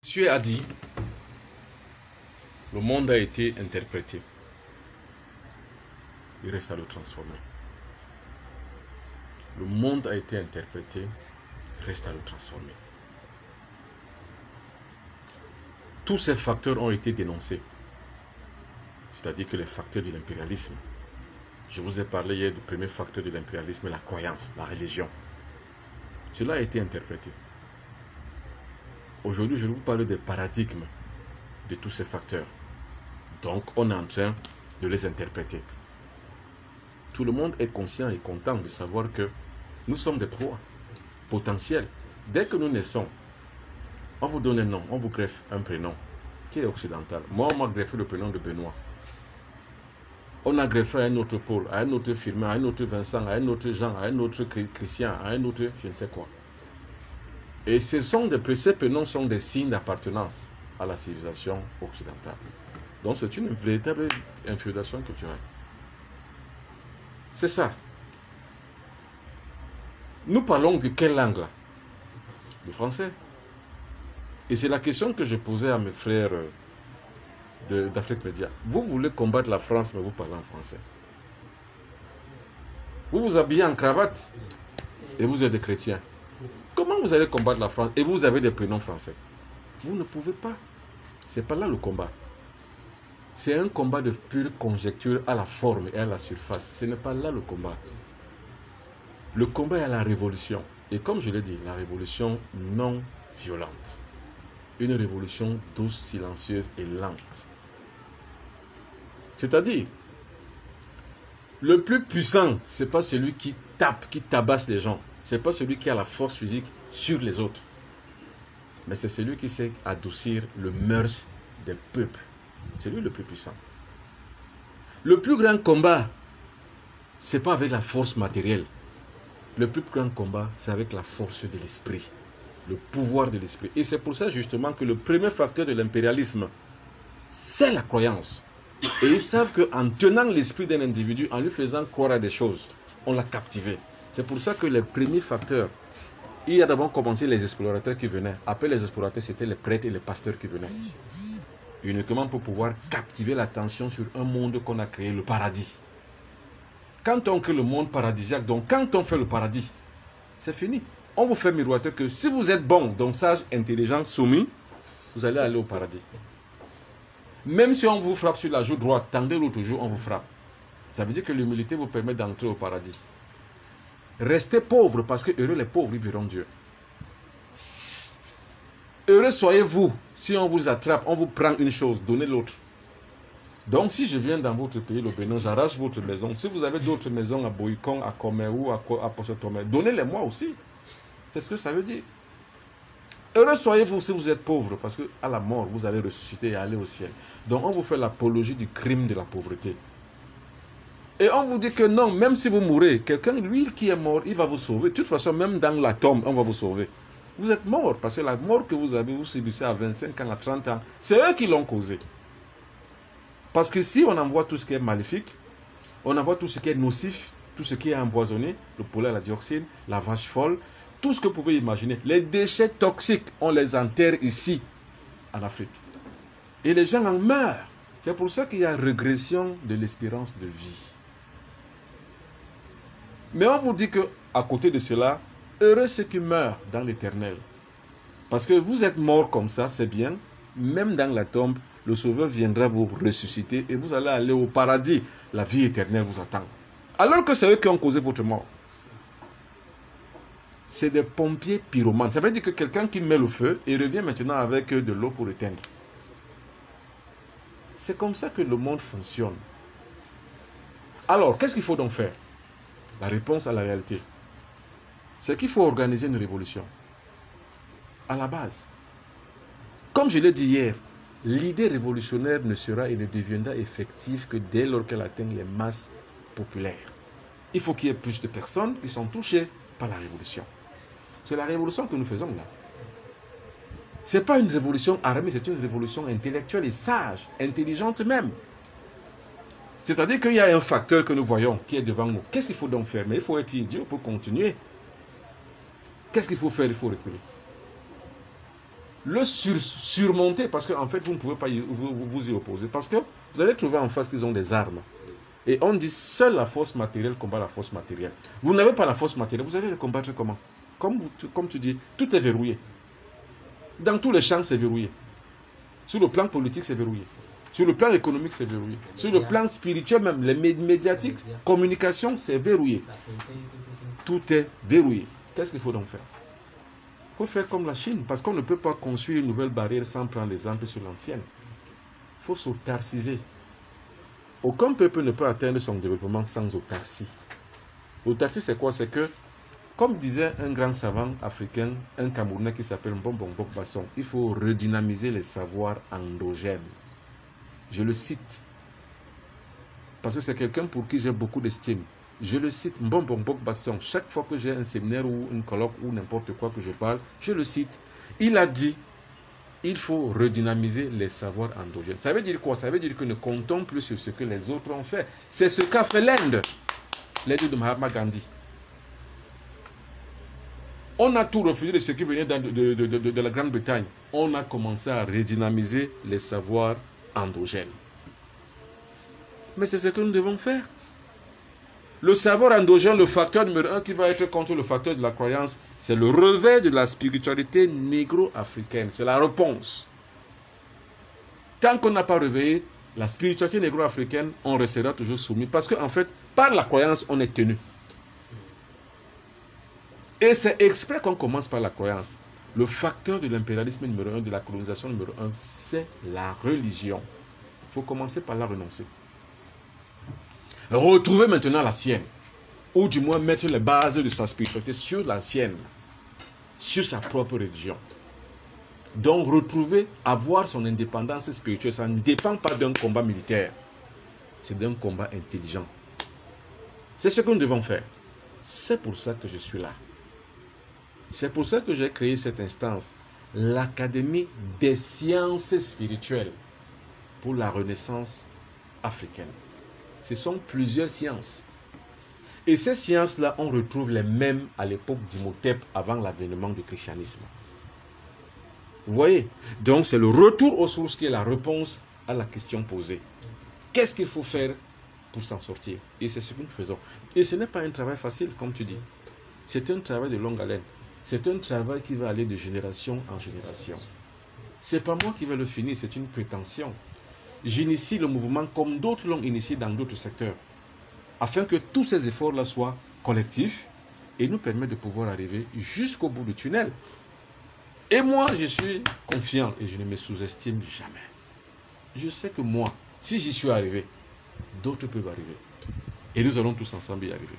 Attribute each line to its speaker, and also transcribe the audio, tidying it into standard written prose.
Speaker 1: Monsieur a dit, le monde a été interprété. Il reste à le transformer. Le monde a été interprété, il reste à le transformer. Tous ces facteurs ont été dénoncés. C'est-à-dire que les facteurs de l'impérialisme. Je vous ai parlé hier du premier facteur de l'impérialisme, la croyance, la religion. Cela a été interprété. Aujourd'hui, je vais vous parler des paradigmes de tous ces facteurs. Donc, on est en train de les interpréter. Tout le monde est conscient et content de savoir que nous sommes des proies potentielles. Dès que nous naissons, on vous donne un nom, on vous greffe un prénom qui est occidental. Moi, on m'a greffé le prénom de Benoît. On a greffé à un autre Paul, à un autre Firmin, à un autre Vincent, à un autre Jean, à un autre Christian, à un autre je ne sais quoi. Et ces prénoms sont des signes d'appartenance à la civilisation occidentale. Donc c'est une véritable infiltration culturelle. C'est ça. Nous parlons de quelle langue là? Le français. Et c'est la question que je posais à mes frères d'Afrique Média. Vous voulez combattre la France, mais vous parlez en français. Vous vous habillez en cravate et vous êtes des chrétiens. Comment vous allez combattre la France et vous avez des prénoms français? Vous ne pouvez pas. C'est pas là le combat. C'est un combat de pure conjecture à la forme et à la surface. Ce n'est pas là le combat. Le combat est à la révolution. Et comme je l'ai dit, la révolution non violente. Une révolution douce, silencieuse et lente. C'est-à-dire, le plus puissant, ce n'est pas celui qui tape, qui tabasse les gens. Ce n'est pas celui qui a la force physique sur les autres. Mais c'est celui qui sait adoucir le mœurs des peuples. C'est lui le plus puissant. Le plus grand combat, ce n'est pas avec la force matérielle. Le plus grand combat, c'est avec la force de l'esprit. Le pouvoir de l'esprit. Et c'est pour ça justement que le premier facteur de l'impérialisme, c'est la croyance. Et ils savent qu'en tenant l'esprit d'un individu, en lui faisant croire à des choses, on l'a captivé. C'est pour ça que les premiers facteurs, il y a d'abord commencé les explorateurs qui venaient. Après les explorateurs, c'était les prêtres et les pasteurs qui venaient. Uniquement pour pouvoir captiver l'attention sur un monde qu'on a créé, le paradis. Quand on crée le monde paradisiaque, donc quand on fait le paradis, c'est fini. On vous fait miroiter que si vous êtes bon, donc sage, intelligent, soumis, vous allez aller au paradis. Même si on vous frappe sur la joue droite, tendez l'autre joue, on vous frappe. Ça veut dire que l'humilité vous permet d'entrer au paradis. Restez pauvres parce que heureux les pauvres, ils verront Dieu. Heureux soyez-vous si on vous attrape, on vous prend une chose, donnez l'autre. Donc si je viens dans votre pays, le Bénin, j'arrache votre maison. Si vous avez d'autres maisons à Boïkon, à Coméou, à Pochetomé, donnez-les-moi aussi. C'est ce que ça veut dire. Heureux soyez-vous si vous êtes pauvre parce qu'à la mort, vous allez ressusciter et aller au ciel. Donc on vous fait l'apologie du crime de la pauvreté. Et on vous dit que non, même si vous mourrez, quelqu'un, lui qui est mort, il va vous sauver. De toute façon, même dans la tombe, on va vous sauver. Vous êtes mort parce que la mort que vous avez, vous subissez à 25 ans, à 30 ans, c'est eux qui l'ont causé. Parce que si on envoie tout ce qui est maléfique, on envoie tout ce qui est nocif, tout ce qui est empoisonné, le poulet à la dioxine, la vache folle, tout ce que vous pouvez imaginer, les déchets toxiques, on les enterre ici, en Afrique. Et les gens en meurent. C'est pour ça qu'il y a régression de l'espérance de vie. Mais on vous dit qu'à côté de cela, heureux ceux qui meurent dans l'éternel. Parce que vous êtes morts comme ça, c'est bien. Même dans la tombe, le Sauveur viendra vous ressusciter et vous allez aller au paradis. La vie éternelle vous attend. Alors que c'est eux qui ont causé votre mort. C'est des pompiers pyromanes. Ça veut dire que quelqu'un qui met le feu et revient maintenant avec de l'eau pour éteindre. C'est comme ça que le monde fonctionne. Alors, qu'est-ce qu'il faut donc faire? La réponse à la réalité, c'est qu'il faut organiser une révolution. À la base. Comme je l'ai dit hier, l'idée révolutionnaire ne sera et ne deviendra effective que dès lors qu'elle atteint les masses populaires. Il faut qu'il y ait plus de personnes qui sont touchées par la révolution. C'est la révolution que nous faisons là. Ce n'est pas une révolution armée, c'est une révolution intellectuelle et sage, intelligente même. C'est-à-dire qu'il y a un facteur que nous voyons qui est devant nous. Qu'est-ce qu'il faut donc faire? Mais il faut être idiot pour continuer. Qu'est-ce qu'il faut faire? Il faut reculer. le surmonter, parce qu'en fait, vous ne pouvez pas vous y opposer. Parce que vous allez trouver en face qu'ils ont des armes. Et on dit, seule la force matérielle combat la force matérielle. Vous n'avez pas la force matérielle, vous allez les combattre comment? Comme tu dis, tout est verrouillé. Dans tous les champs, c'est verrouillé. Sur le plan politique, c'est verrouillé. Sur le plan économique, c'est verrouillé. Sur le plan spirituel même, les médiatiques, communication, c'est verrouillé. Tout est verrouillé. Qu'est-ce qu'il faut donc faire? Il faut faire comme la Chine, parce qu'on ne peut pas construire une nouvelle barrière sans prendre l'exemple sur l'ancienne. Il faut s'autarciser. Aucun peuple ne peut atteindre son développement sans autarcie. L'autarcie, c'est quoi? C'est que, comme disait un grand savant africain, un Camerounais qui s'appelle Mbombo Basson, il faut redynamiser les savoirs endogènes. Je le cite, parce que c'est quelqu'un pour qui j'ai beaucoup d'estime. Je le cite, Mbombo Basson. Chaque fois que j'ai un séminaire ou une colloque ou n'importe quoi que je parle, je le cite. Il a dit, il faut redynamiser les savoirs endogènes. Ça veut dire quoi? Ça veut dire que ne comptons plus sur ce que les autres ont fait. C'est ce qu'a fait l'Inde, l'Inde de Mahatma Gandhi. On a tout refusé de ce qui venait de la Grande-Bretagne. On a commencé à redynamiser les savoirs endogènes. Mais c'est ce que nous devons faire. Le savoir endogène, le facteur numéro 1 qui va être contre le facteur de la croyance, c'est le revers de la spiritualité négro-africaine. C'est la réponse. Tant qu'on n'a pas réveillé la spiritualité négro-africaine, on restera toujours soumis. Parce qu'en fait, par la croyance, on est tenu. Et c'est exprès qu'on commence par la croyance. Le facteur de l'impérialisme numéro 1, de la colonisation numéro 1, c'est la religion. Il faut commencer par la renoncer. Retrouver maintenant la sienne. Ou du moins mettre les bases de sa spiritualité sur la sienne. Sur sa propre religion. Donc retrouver, avoir son indépendance spirituelle, ça ne dépend pas d'un combat militaire. C'est d'un combat intelligent. C'est ce que nous devons faire. C'est pour ça que je suis là. C'est pour ça que j'ai créé cette instance, l'Académie des sciences spirituelles pour la Renaissance africaine. Ce sont plusieurs sciences. Et ces sciences-là, on retrouve les mêmes à l'époque d'Imhotep, avant l'avènement du christianisme. Vous voyez? Donc c'est le retour aux sources qui est la réponse à la question posée. Qu'est-ce qu'il faut faire pour s'en sortir? Et c'est ce que nous faisons. Et ce n'est pas un travail facile, comme tu dis. C'est un travail de longue haleine. C'est un travail qui va aller de génération en génération. Ce n'est pas moi qui vais le finir, c'est une prétention. J'initie le mouvement comme d'autres l'ont initié dans d'autres secteurs, afin que tous ces efforts-là soient collectifs et nous permettent de pouvoir arriver jusqu'au bout du tunnel. Et moi, je suis confiant et je ne me sous-estime jamais. Je sais que moi, si j'y suis arrivé, d'autres peuvent arriver. Et nous allons tous ensemble y arriver.